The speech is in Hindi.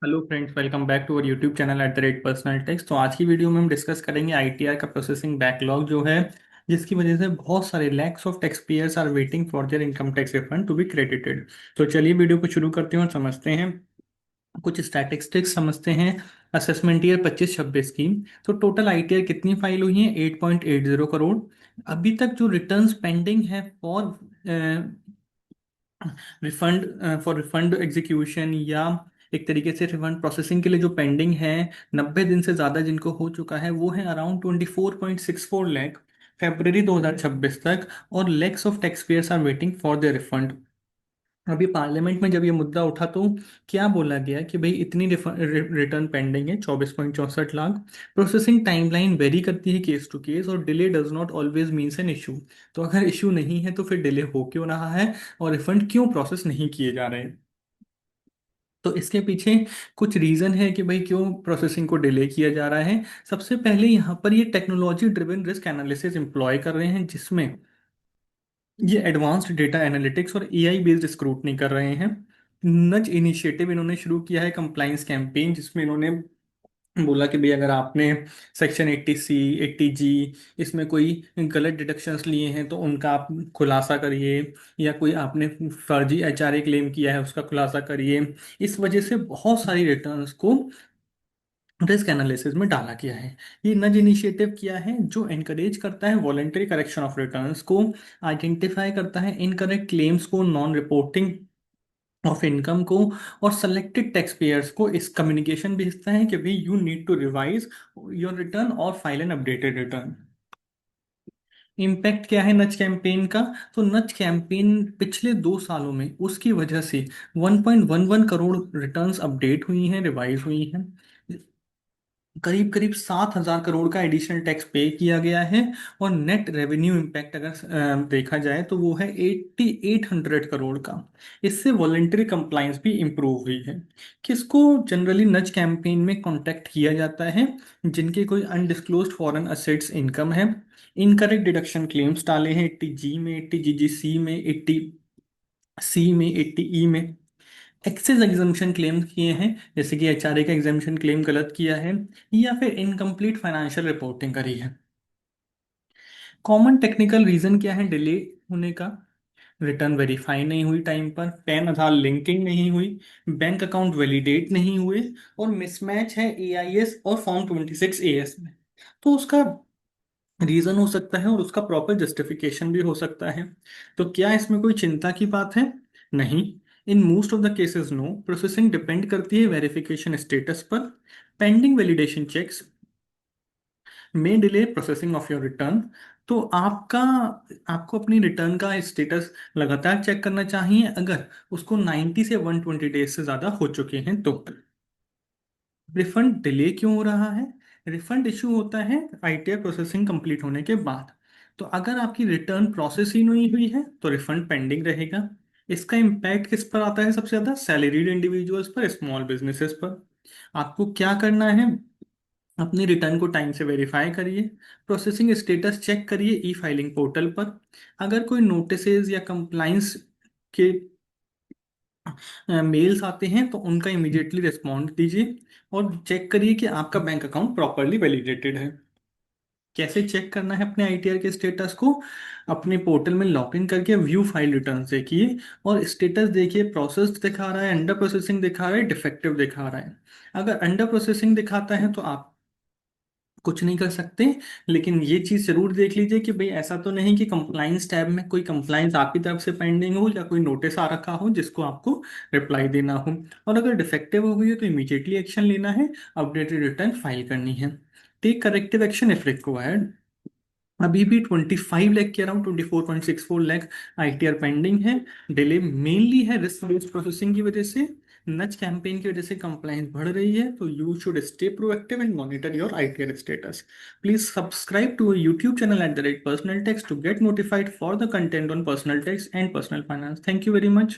Hello friends, welcome back to our YouTube channel @personal tax. तो आज की वीडियो में हम डिस्कस करेंगे आईटीआर का प्रोसेसिंग बैकलॉग जो है, जिसकी वजह से बहुत सारे lakhs of tax payers are waiting for their income tax refund to be credited. तो चलिए वीडियो को शुरू करते हैं और समझते हैं कुछ स्टैटिस्टिक्स समझते हैं। असेसमेंट ईयर 25-26 की तो टोटल आईटीआर कितनी फाइल हुई है? 8.80 करोड़। अभी तक जो रिटर्न्स पेंडिंग है for refund for refund execution, या एक तरीके से रिफंड प्रोसेसिंग के लिए जो पेंडिंग है 90 दिन से ज़्यादा जिनको हो चुका है, वो है अराउंड 24.64 लाख फेब्रवरी 2026 तक। और lakhs of tax payers are waiting for the refund. अभी पार्लियामेंट में जब ये मुद्दा उठा तो क्या बोला गया कि भाई इतनी रिटर्न पेंडिंग है, 24.64 लाख। प्रोसेसिंग टाइमलाइन वेरी करती है केस टू केस, और delay does not always means an issue. तो अगर इशू नहीं है तो फिर डिले हो क्यों रहा है, और रिफंड क्यों प्रोसेस नहीं किए जा रहे हैं? तो इसके पीछे कुछ रीजन है कि भाई क्यों प्रोसेसिंग को डिले किया जा रहा है। सबसे पहले यहाँ पर ये technology driven risk analysis employ कर रहे हैं, जिसमें ये एडवांस्ड डेटा एनालिटिक्स और एआई बेस्ड स्क्रूटनी कर रहे हैं। नज इनिशिएटिव इन्होंने शुरू किया है, कंप्लाइंस कैंपेन, जिसमें इन्होंने बोला कि भाई अगर आपने सेक्शन 80C 80G इसमें कोई गलत डिडक्शंस लिए हैं तो उनका आप खुलासा करिए, या कोई आपने फर्जी एचआरए क्लेम किया है उसका खुलासा करिए। इस वजह से बहुत सारी रिटर्न्स को रिस्क एनालिसिस में डाला गया है। ये नज इनिशिएटिव किया है जो एनकरेज करता है वॉलेंटरी करेक्शन ऑफ रिटर्न्स को, आइडेंटिफाई करता है इनकरेक्ट क्लेम्स को, नॉन रिपोर्टिंग ऑफ इनकम को, और सेलेक्टेड टैक्स पेयर्स को इस कम्युनिकेशन भेजता है कि भाई you need to revise your return और file an updated return. Impact क्या है नच कैंपेन का? तो नच कैंपेन पिछले 2 सालों में उसकी वजह से 1.11 करोड़ रिटर्न्स अपडेट हुई हैं, रिवाइज हुई हैं। करीब करीब 7,000 करोड़ का एडिशनल टैक्स पे किया गया है। और नेट रेवेन्यू इम्पैक्ट अगर देखा जाए तो वो है 8,800 करोड़ का। इससे वॉलेंटरी कंप्लाइंस भी इम्प्रूव हुई है। किसको जनरली नच कैंपेन में कॉन्टैक्ट किया जाता है? जिनके कोई अनडिस्क्लोज्ड फॉरेन असेट्स इनकम है, इनकरेक्ट डिडक्शन क्लेम्स डाले हैं 80G में, 80GGC में, 80C में, 80E में, एक्सेस एग्जामिशन क्लेम किए हैं, जैसे कि एचआरए का एग्जामिशन क्लेम गलत किया है, या फिर इनकम्प्लीट फाइनेंशियल रिपोर्टिंग करी है। कॉमन टेक्निकल रीजन क्या है डिले होने का? रिटर्न वेरीफाई नहीं हुई टाइम पर, पैन आधार लिंकिंग नहीं हुई, बैंक अकाउंट वैलिडेट नहीं हुए, और मिसमैच है एआईएस और फॉर्म 26 एएस में। तो उसका रीजन हो सकता है और उसका प्रॉपर जस्टिफिकेशन भी हो सकता है। तो क्या इसमें कोई चिंता की बात है? नहीं। In most of the cases no. Processing depend करती है वेरिफिकेशन स्टेटस पर। पेंडिंग वैलिडेशन चेक्स में delay processing of your return. तो आपको अपनी रिटर्न का स्टेटस लगातार चेक करना चाहिए अगर उसको 90 से 120 डेज से ज़्यादा हो चुके हैं तो। रिफंड डिले क्यों हो रहा है? रिफंड इशू होता है आईटीआर प्रोसेसिंग कंप्लीट होने के बाद। तो अगर आपकी रिटर्न प्रोसेस ही नहीं हुई है तो रिफंड पेंडिंग रहेगा। इसका इम्पैक्ट किस पर आता है सबसे ज़्यादा? सैलरीड इंडिविजुअल्स पर, स्मॉल बिजनेसेस पर। आपको क्या करना है? अपनी रिटर्न को टाइम से वेरीफाई करिए, प्रोसेसिंग स्टेटस चेक करिए ई फाइलिंग पोर्टल पर। अगर कोई नोटिसेज या कंप्लाइंस के मेल्स आते हैं तो उनका इमीडिएटली रिस्पॉन्ड दीजिए, और चेक करिए कि आपका बैंक अकाउंट प्रॉपरली वैलिडेटेड है। कैसे चेक करना है अपने आईटीआर के स्टेटस को? अपने पोर्टल में लॉग इन करके व्यू फाइल रिटर्न देखिए, और स्टेटस देखिए, प्रोसेस्ड दिखा रहा है, अंडर प्रोसेसिंग दिखा रहा है, डिफेक्टिव दिखा रहा है। अगर अंडर प्रोसेसिंग दिखाता है तो आप कुछ नहीं कर सकते। लेकिन ये चीज़ जरूर देख लीजिए कि भाई ऐसा तो नहीं कि कंप्लाइंस टैब में कोई कंप्लाइंस आपकी तरफ से पेंडिंग हो, या कोई नोटिस आ रखा हो जिसको आपको रिप्लाई देना हो। और अगर डिफेक्टिव हो गई है तो इमीडिएटली एक्शन लेना है, अपडेटेड रिटर्न फाइल करनी है। Take corrective action if required. अभी भी 25 लाख के अराउंड 24.64 लाख आईटीआर पेंडिंग है। डिले मेनली है रिस्क बेस्ड प्रोसेसिंग की वजह से। नच कैंपेन की वजह से कंप्लाइंस बढ़ रही है, तो you should stay proactive and monitor your ITR status. Please subscribe to YouTube channel @personal tax to get notified for the content on personal tax and personal finance. Thank you very much.